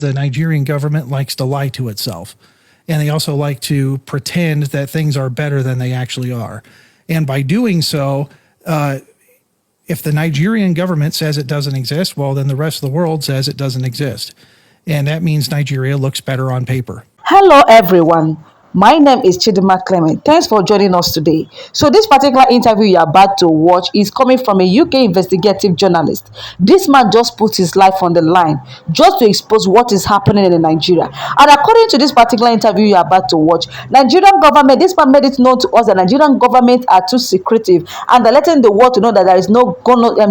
The Nigerian government likes to lie to itself, and they also like to pretend that things are better than they actually are. And by doing so, if the Nigerian government says it doesn't exist, well, then the rest of the world says it doesn't exist. And that means Nigeria looks better on paper. Hello, everyone. My name is Chidima Clement. Thanks for joining us today. So this particular interview you're about to watch is coming from a UK investigative journalist. This man just put his life on the line just to expose what is happening in Nigeria. And according to this particular interview you're about to watch, Nigerian government, this man made it known to us that Nigerian government are too secretive and they're letting the world to know that there is no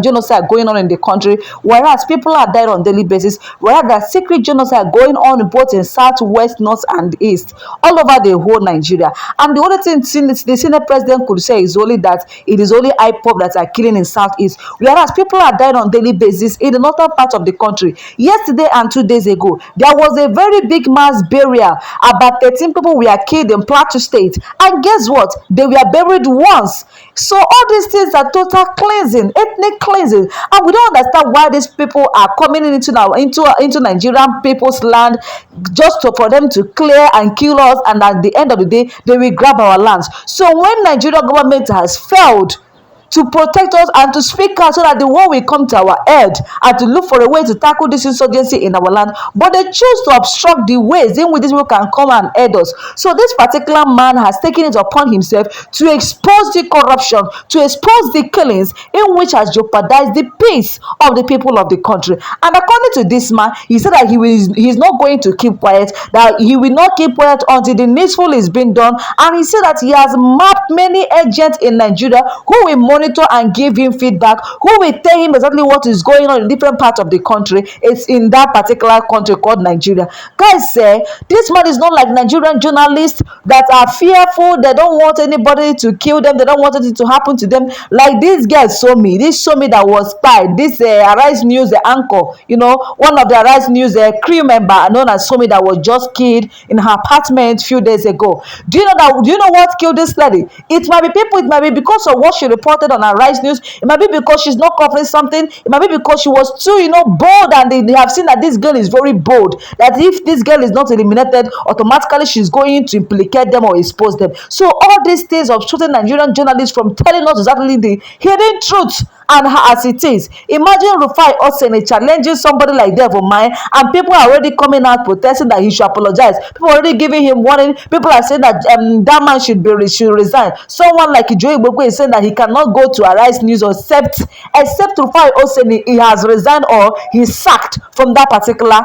genocide going on in the country, whereas people are dying on a daily basis, whereas there's secret genocide going on both in south, west, north, and east, all over the whole Nigeria. And the only thing the senior president could say is only that it is only IPOB that are killing in southeast, whereas people are dying on a daily basis in the northern part of the country. Yesterday and 2 days ago, there was a very big mass burial. About 13 people were killed in Plateau State, and guess what? They were buried once. So all these things are total cleansing, ethnic cleansing, and we don't understand why these people are coming into Nigerian people's land just for them to clear and kill us, and at the end of the day they will grab our lands. So when Nigerian government has failed to protect us and to speak out so that the war will come to our aid and to look for a way to tackle this insurgency in our land, but they choose to obstruct the ways in which these people can come and aid us. So this particular man has taken it upon himself to expose the corruption, to expose the killings in which has jeopardized the peace of the people of the country. And according to this man, he said that he's not going to keep quiet, that he will not keep quiet until the needful is being done. And he said that he has mapped many agents in Nigeria who will monitor and give him feedback, who will tell him exactly what is going on in different parts of the country. It's in that particular country called Nigeria. Guys say this man is not like Nigerian journalists that are fearful, they don't want anybody to kill them, they don't want anything to happen to them. Like this guy Somi, that was spied, this Arise News anchor, one of the Arise News crew member known as Somi that was just killed in her apartment a few days ago. Do you know what killed this lady? It might be because of what she reported on Arise News. It might be because she's not covering something. It might be because she was too, bold, and they have seen that this girl is very bold. That if this girl is not eliminated, automatically she's going to implicate them or expose them. So all these things obstructing Nigerian journalists from telling us exactly the hidden truth and as it is. Imagine Rufai Osene challenging somebody like that for mine, and people are already coming out protesting that he should apologize. People are already giving him warning. People are saying that that man should resign. Someone like Joey Boko is saying that he cannot go to Arise News except Rufai Osene, he has resigned or he's sacked from that particular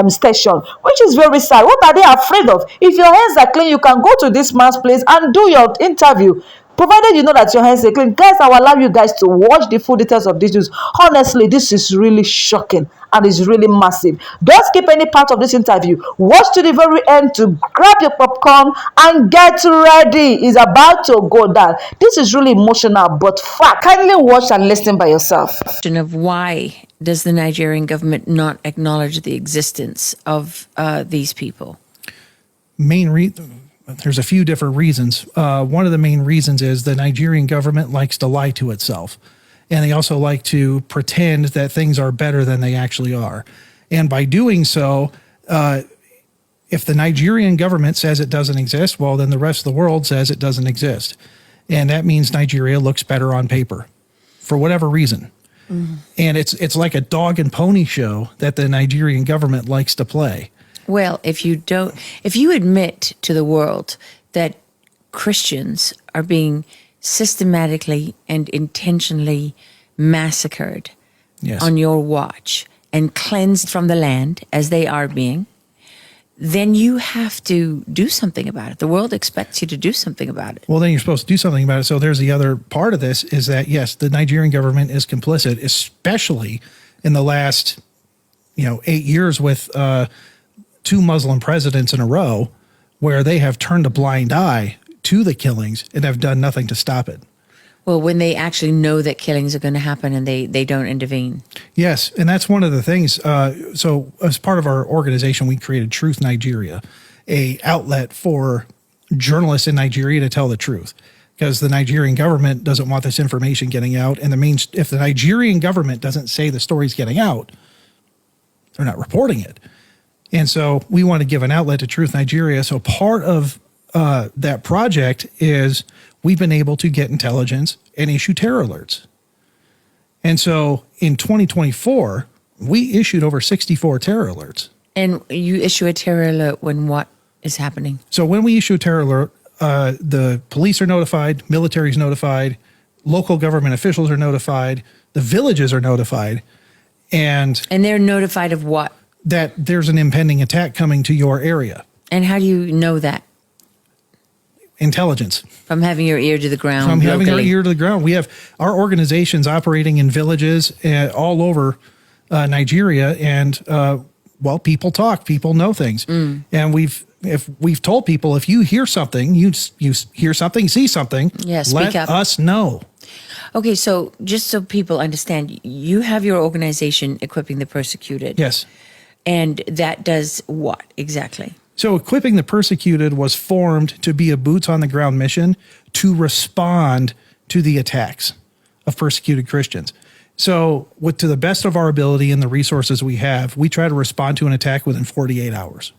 station, which is very sad. What are they afraid of? If your hands are clean, you can go to this man's place and do your interview. Provided you know that your hands are clean. Guys, I will allow you guys to watch the full details of this news. Honestly, this is really shocking and it's really massive. Don't skip any part of this interview. Watch to the very end to grab your popcorn and get ready. It's about to go down. This is really emotional, but fact. Kindly watch and listen by yourself. Of why does the Nigerian government not acknowledge the existence of these people? There's a few different reasons. One of the main reasons is the Nigerian government likes to lie to itself. And they also like to pretend that things are better than they actually are. And by doing so, if the Nigerian government says it doesn't exist, well, then the rest of the world says it doesn't exist. And that means Nigeria looks better on paper for whatever reason. Mm-hmm. And it's like a dog and pony show that the Nigerian government likes to play. Well, if you admit to the world that Christians are being systematically and intentionally massacred on your watch and cleansed from the land as they are being, then you have to do something about it. The world expects you to do something about it. Well, then you're supposed to do something about it. So there's the other part of this is that, yes, the Nigerian government is complicit, especially in the last, 8 years with 2 Muslim presidents in a row where they have turned a blind eye to the killings and have done nothing to stop it. Well, when they actually know that killings are going to happen and they don't intervene. Yes, and that's one of the things. So as part of our organization, we created Truth Nigeria, a outlet for journalists in Nigeria to tell the truth. Because the Nigerian government doesn't want this information getting out. And if the Nigerian government doesn't say the story's getting out, they're not reporting it. And so we want to give an outlet to Truth Nigeria. So part of that project is we've been able to get intelligence and issue terror alerts. And so in 2024, we issued over 64 terror alerts. And you issue a terror alert when what is happening? So when we issue a terror alert, the police are notified, military is notified, local government officials are notified, the villages are notified, and they're notified of what? That there's an impending attack coming to your area. And how do you know that? Intelligence. From having your ear to the ground. From having our locally. ear to the ground. We have our organizations operating in villages all over Nigeria, and well, people talk, people know things, and we've told people, if you hear something, you hear something, see something, speak up. Us know. Okay, so just so people understand, you have your organization Equipping the Persecuted. Yes. And that does what exactly? So Equipping the Persecuted was formed to be a boots-on-the-ground mission to respond to the attacks of persecuted Christians. So to the best of our ability and the resources we have, we try to respond to an attack within 48 hours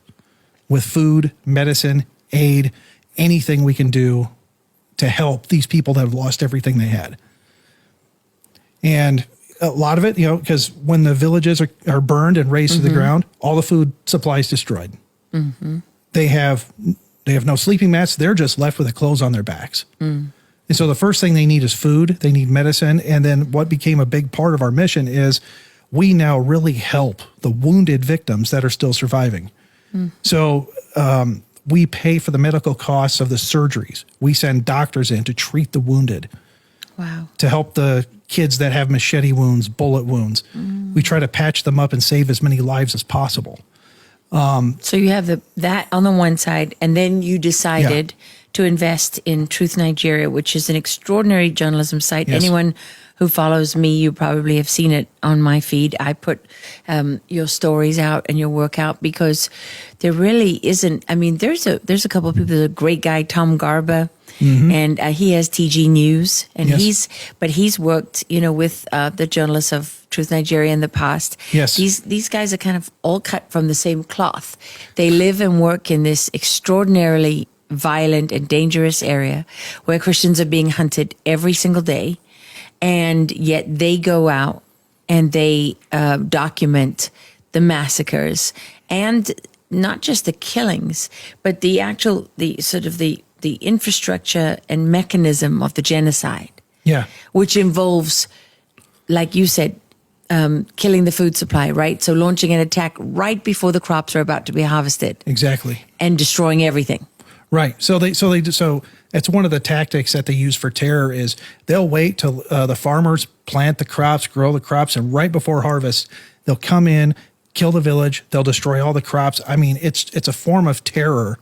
with food, medicine, aid, anything we can do to help these people that have lost everything they had. And a lot of it, because when the villages are burned and razed to the ground, all the food supply is destroyed. Mm-hmm. They have no sleeping mats. They're just left with the clothes on their backs. And so the first thing they need is food. They need medicine. And then what became a big part of our mission is we now really help the wounded victims that are still surviving. So we pay for the medical costs of the surgeries. We send doctors in to treat the wounded. Wow. To help the kids that have machete wounds, bullet wounds. We try to patch them up and save as many lives as possible. So you have that on the one side, and then you decided to invest in Truth Nigeria, which is an extraordinary journalism site. Yes. Anyone who follows me, you probably have seen it on my feed. I put your stories out and your work out because there really isn't. I mean, there's a couple of people. There's a great guy, Tom Garba. And he has TG News, and he's worked, with the journalists of Truth Nigeria in the past. Yes. These guys are kind of all cut from the same cloth. They live and work in this extraordinarily violent and dangerous area where Christians are being hunted every single day, and yet they go out and they document the massacres and not just the killings, but the infrastructure and mechanism of the genocide. Yeah. Which involves, like you said, killing the food supply, right? So launching an attack right before the crops are about to be harvested. Exactly. And destroying everything. Right. So it's one of the tactics that they use for terror is they'll wait till the farmers plant the crops, grow the crops, and right before harvest, they'll come in, kill the village, they'll destroy all the crops. I mean, it's a form of terror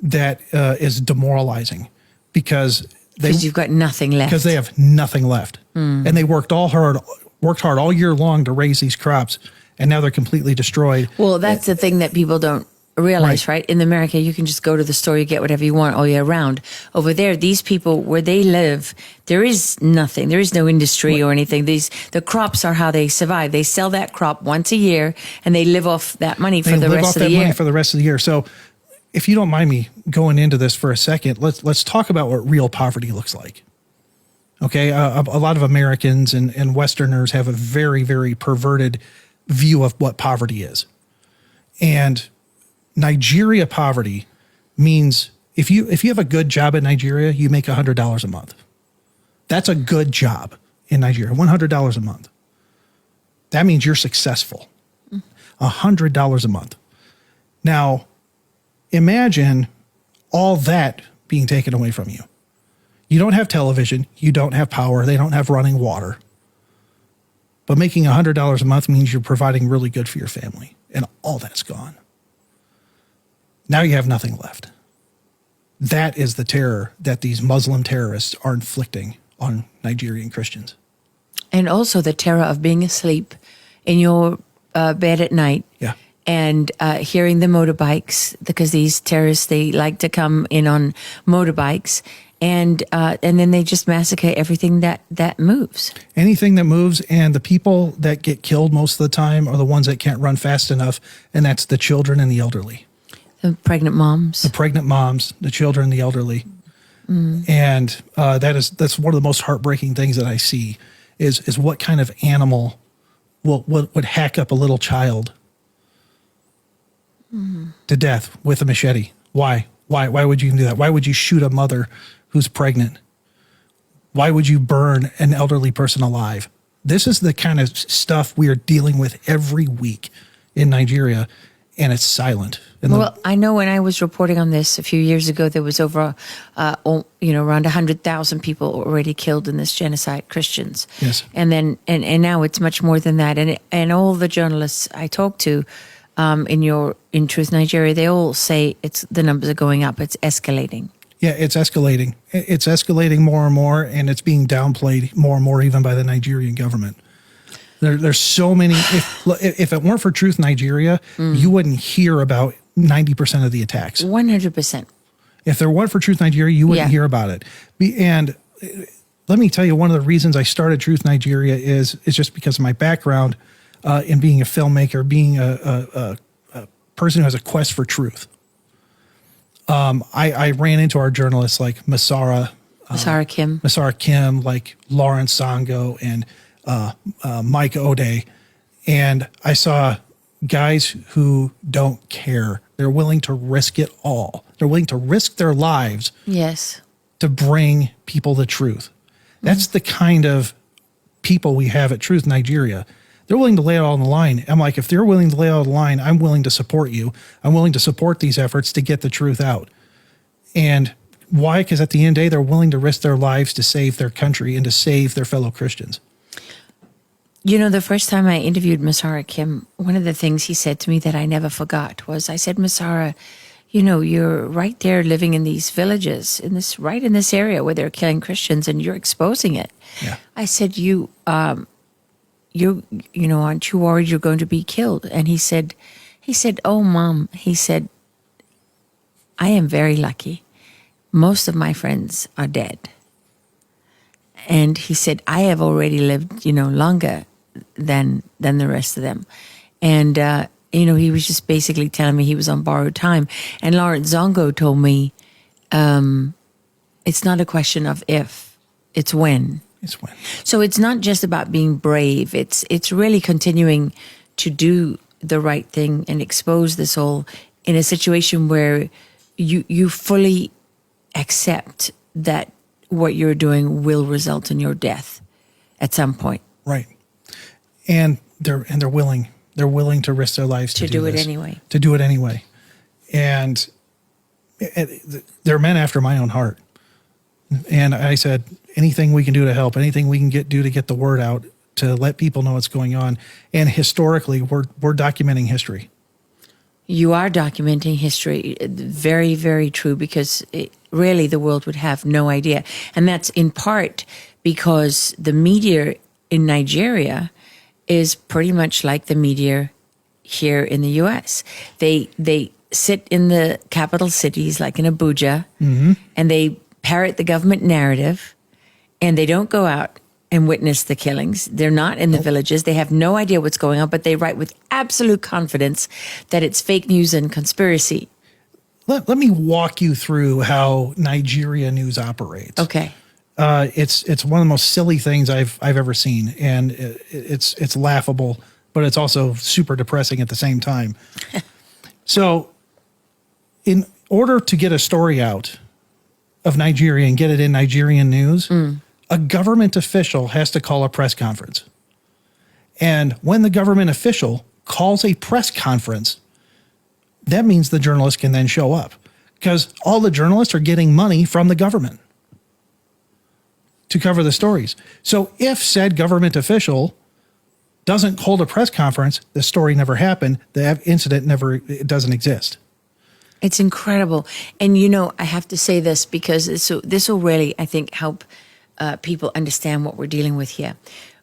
that is demoralizing because you've got nothing left. Because they have nothing left, and they worked hard all year long to raise these crops, and now they're completely destroyed. Well, that's the thing that people don't realize, right? In America, you can just go to the store, you get whatever you want all year round. Over there, these people, where they live, there is nothing. There is no industry or anything. The crops are how they survive. They sell that crop once a year, and they live off that money for the rest of the year. Money for the rest of the year. So, if you don't mind me going into this for a second, let's talk about what real poverty looks like. Okay, a lot of Americans and Westerners have a very, very perverted view of what poverty is, and Nigeria poverty means if you have a good job in Nigeria, you make $100 a month. That's a good job in Nigeria, $100 a month. That means you're successful. $100 a month. Now, imagine all that being taken away from you. You don't have television. You don't have power. They don't have running water. But making $100 a month means you're providing really good for your family, and all that's gone. Now you have nothing left. That is the terror that these Muslim terrorists are inflicting on Nigerian Christians. And also the terror of being asleep in your bed at night. Yeah. And hearing the motorbikes, because these terrorists, they like to come in on motorbikes and then they just massacre everything that moves. Anything that moves, and the people that get killed most of the time are the ones that can't run fast enough, and that's the children and the elderly. The pregnant moms. The pregnant moms, the children, the elderly. And that's one of the most heartbreaking things that I see is what kind of animal would hack up a little child to death with a machete. Why? Why would you even do that? Why would you shoot a mother who's pregnant? Why would you burn an elderly person alive? This is the kind of stuff we are dealing with every week in Nigeria, and it's silent. Well, I know when I was reporting on this a few years ago, there was over, around 100,000 people already killed in this genocide, Christians. Yes. And then, and now it's much more than that. And all the journalists I talk to, in Truth Nigeria, they all say the numbers are going up. It's escalating. Yeah, it's escalating. It's escalating more and more, and it's being downplayed more and more, even by the Nigerian government. There's so many. If it weren't for Truth Nigeria, you wouldn't hear about 90% of the attacks. 100%. If there weren't for Truth Nigeria, you wouldn't hear about it. And let me tell you, one of the reasons I started Truth Nigeria is just because of my background in being a filmmaker, being a person who has a quest for truth. I ran into our journalists like Masara Kim, like Lawrence Sango, and Mike O'Day, and I saw guys who don't care. They're willing to risk it all. They're willing to risk their lives to bring people the truth. That's the kind of people we have at Truth Nigeria. They're willing to lay it all on the line. I'm like, if they're willing to lay it all on the line, I'm willing to support you. I'm willing to support these efforts to get the truth out. And why? Because at the end of the day, they're willing to risk their lives to save their country and to save their fellow Christians. You know, the first time I interviewed Masara Kim, one of the things he said to me that I never forgot was, I said, Masara, you're right there living in these villages, in this area where they're killing Christians, and you're exposing it. Yeah. I said, aren't you worried you're going to be killed? And he said, oh, Mom, he said, I am very lucky. Most of my friends are dead. And he said, I have already lived, longer than the rest of them. And, he was just basically telling me he was on borrowed time. And Lawrence Zongo told me, it's not a question of if, it's when. It's when. So it's not just about being brave. It's really continuing to do the right thing and expose this all in a situation where you fully accept that what you're doing will result in your death at some point. Right. And they're willing to risk their lives to do it this. anyway. To do it anyway. And they're men after my own heart. And I said, anything we can do to help, anything we can do to get the word out, to let people know what's going on. And historically, we're documenting history. You are documenting history. Very, very true, because really the world would have no idea. And that's in part because the media in Nigeria is pretty much like the media here in the U.S. They sit in the capital cities like in Abuja, and they parrot the government narrative, and they don't go out and witness the killings. They're not in the villages. They have no idea what's going on, but they write with absolute confidence that it's fake news and conspiracy. Let me walk you through how Nigeria news operates. Okay. It's one of the most silly things I've ever seen, and it's laughable, but it's also super depressing at the same time. So, in order to get a story out of Nigeria and get it in Nigerian news, a government official has to call a press conference. And when the government official calls a press conference, that means the journalist can then show up, because all the journalists are getting money from the government to cover the stories. So if said government official doesn't hold a press conference, the story never happened, the incident it doesn't exist. It's incredible. And, I have to say this because this will really, I think, help people understand what we're dealing with here.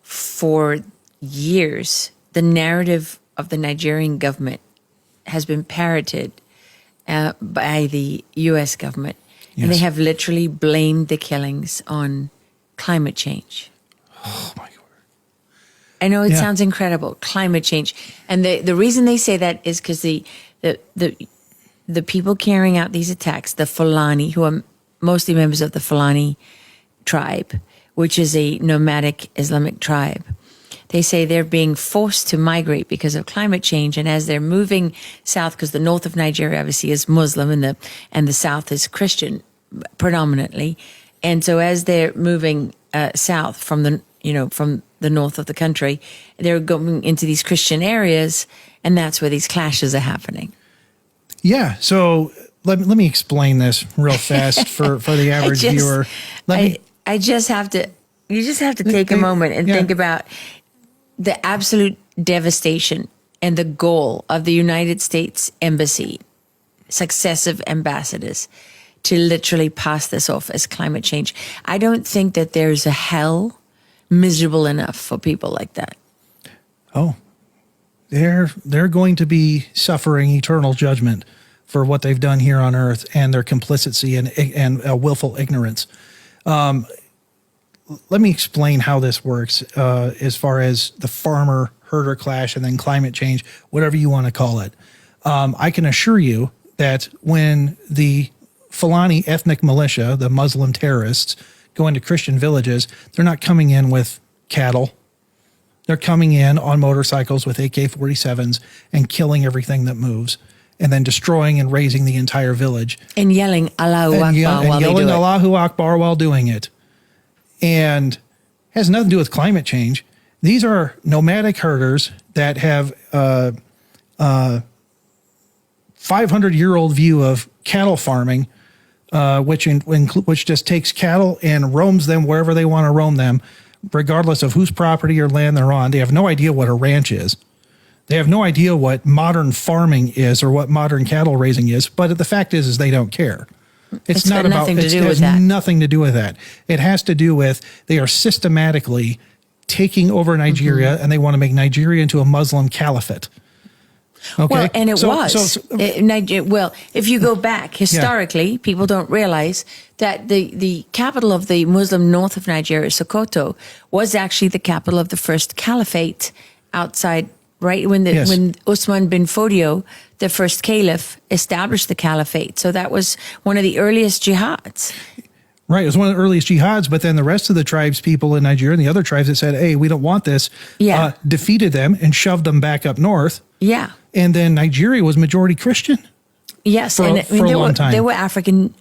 For years, the narrative of the Nigerian government has been parroted by the U.S. government And they Yes. have literally blamed the killings on climate change. Oh my God. I know it Yeah. sounds incredible, climate change. And the reason they say that is because the people carrying out these attacks, the Fulani, who are mostly members of the Fulani tribe, which is a nomadic Islamic tribe, they say they're being forced to migrate because of climate change. And as they're moving south, because the north of Nigeria obviously is Muslim and the south is Christian predominantly. And so as they're moving south from the north of the country, they're going into these Christian areas, and that's where these clashes are happening. Yeah. So let me explain this real fast for the average viewer. I just have to. You just have to take a moment and think about the absolute devastation and the goal of the United States Embassy, successive ambassadors, to literally pass this off as climate change. I don't think that there's a hell miserable enough for people like that. Oh, they're going to be suffering eternal judgment for what they've done here on earth and their complicity and willful ignorance. Let me explain how this works as far as the farmer-herder clash and then climate change, whatever you want to call it. I can assure you that when the Fulani ethnic militia, the Muslim terrorists, go into Christian villages, they're not coming in with cattle. They're coming in on motorcycles with AK-47s and killing everything that moves and then destroying and razing the entire village. And yelling Allahu Akbar while they yelling do it. Allahu Akbar while doing it. And has nothing to do with climate change. These are nomadic herders that have 500-year-old view of cattle farming, which just takes cattle and roams them wherever they want to roam them, regardless of whose property or land they're on. They have no idea what a ranch is. They have no idea what modern farming is or what modern cattle raising is. But the fact is they don't care. It's not about nothing to do it with has that. nothing to do with that. It has to do with they are systematically taking over Nigeria and they want to make Nigeria into a Muslim caliphate. Okay. Well, and it was. Well, if you go back historically, people don't realize that the capital of the Muslim north of Nigeria, Sokoto, was actually the capital of the first caliphate outside. Right when Usman bin Fodio, the first caliph, established the caliphate. So that was one of the earliest jihads. Right. It was one of the earliest jihads, but then the rest of the tribes people in Nigeria and the other tribes that said, hey, we don't want this, defeated them and shoved them back up north. Yeah. And then Nigeria was majority Christian. Yes, for a long time. There were African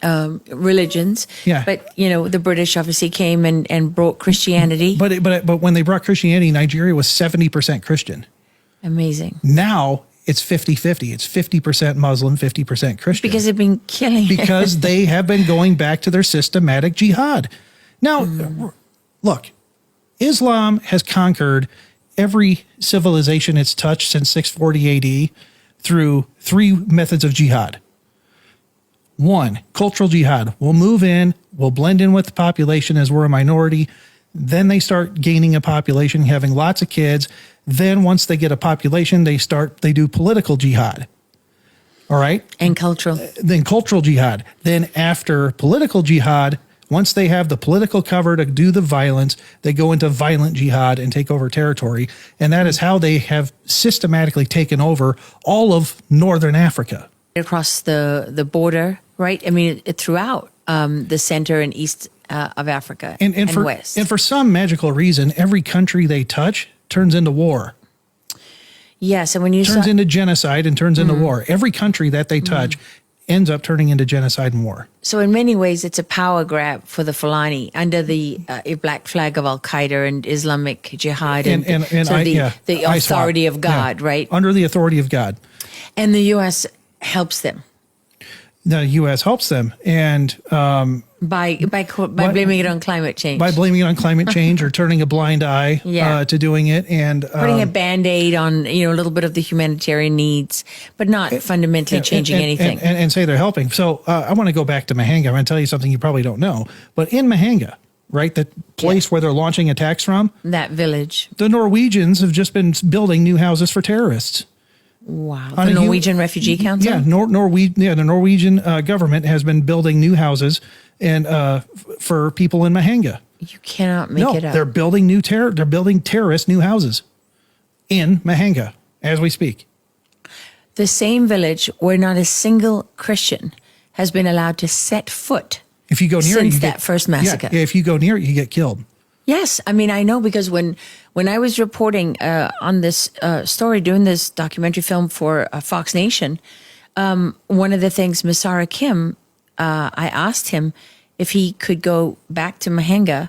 religions, but the British obviously came and brought Christianity. But when they brought Christianity, Nigeria was 70% Christian. Amazing. Now it's 50-50. It's 50% Muslim, 50% Christian. Because they've been killing. Because they have been going back to their systematic jihad. Now, look, Islam has conquered every civilization it's touched since 640 AD through three methods of jihad. One, cultural jihad. We'll move in, we'll blend in with the population as we're a minority. Then they start gaining a population, having lots of kids. Then once they get a population, they do political jihad. All right? And cultural. Then cultural jihad. Then after political jihad, once they have the political cover to do the violence, they go into violent jihad and take over territory. And that is how they have systematically taken over all of northern Africa. Across the border, right? I mean, throughout the center and east of Africa and west. And for some magical reason, every country they touch turns into war. Yes, and when you turns into genocide and turns into war. Every country that they touch ends up turning into genocide and war. So in many ways, it's a power grab for the Fulani under the black flag of Al Qaeda and Islamic Jihad and the authority of God, right? Under the authority of God, and the U.S. helps them. The U.S. helps them, and by blaming it on climate change. By blaming it on climate change or turning a blind eye to doing it, and putting a Band-Aid on a little bit of the humanitarian needs, but not fundamentally changing anything. And say they're helping. So I want to go back to Mahanga. I'm going to tell you something you probably don't know, but in Mahanga, right, the place where they're launching attacks from, that village, the Norwegians have just been building new houses for terrorists. Wow. On The a hu- Norwegian Refugee Council? Yeah, the Norwegian government has been building new houses and for people in Mahanga. You cannot make it up. They're building they're building terrorist new houses in Mahanga as we speak. The same village where not a single Christian has been allowed to set foot If you go near since it, that first massacre. Yeah, if you go near it, you get killed. Yes, I mean, I know, because when I was reporting on this story, doing this documentary film for Fox Nation, one of the things, Masara Kim, I asked him if he could go back to Mahanga,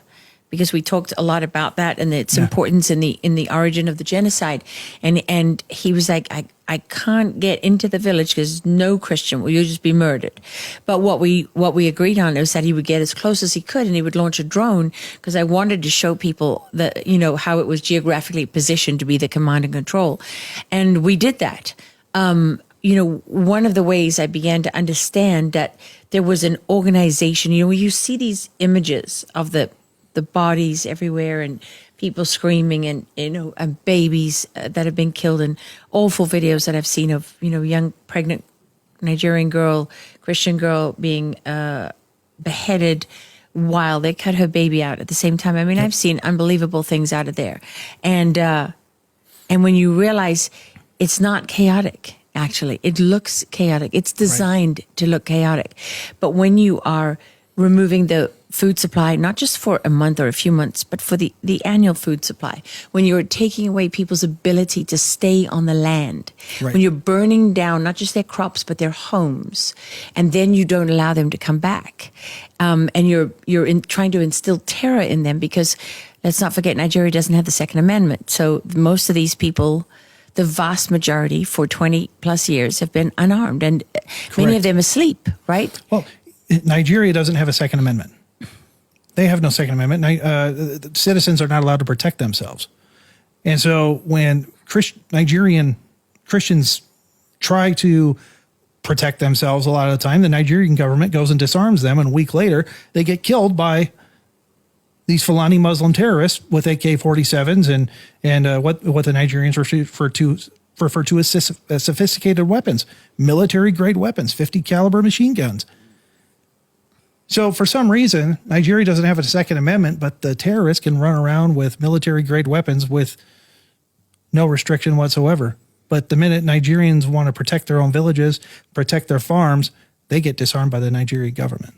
because we talked a lot about that and its importance in the origin of the genocide, and he was like, I can't get into the village because no Christian will, you'll just be murdered. But what we agreed on was that he would get as close as he could, and he would launch a drone, because I wanted to show people that, how it was geographically positioned to be the command and control, and we did that. One of the ways I began to understand that there was an organization, when you see these images of the bodies everywhere and people screaming and, and babies that have been killed, and awful videos that I've seen of, young pregnant Nigerian girl, Christian girl being beheaded while they cut her baby out at the same time. I mean, I've seen unbelievable things out of there. And when you realize it's not chaotic, actually, it looks chaotic. It's designed to look chaotic. But when you are removing the food supply, not just for a month or a few months, but for the annual food supply, when you're taking away people's ability to stay on the land, when you're burning down not just their crops, but their homes, and then you don't allow them to come back, and you're trying to instill terror in them, because let's not forget, Nigeria doesn't have the Second Amendment. So most of these people, the vast majority for 20 plus years, have been unarmed, and many of them asleep, right? Well, Nigeria doesn't have a Second Amendment. They have no Second Amendment. Citizens are not allowed to protect themselves. And so when Nigerian Christians try to protect themselves, a lot of the time, the Nigerian government goes and disarms them, and a week later, they get killed by these Fulani Muslim terrorists with AK-47s and what the Nigerians refer to as sophisticated weapons, military-grade weapons, 50 caliber machine guns. So for some reason, Nigeria doesn't have a Second Amendment, but the terrorists can run around with military-grade weapons with no restriction whatsoever. But the minute Nigerians want to protect their own villages, protect their farms, they get disarmed by the Nigerian government.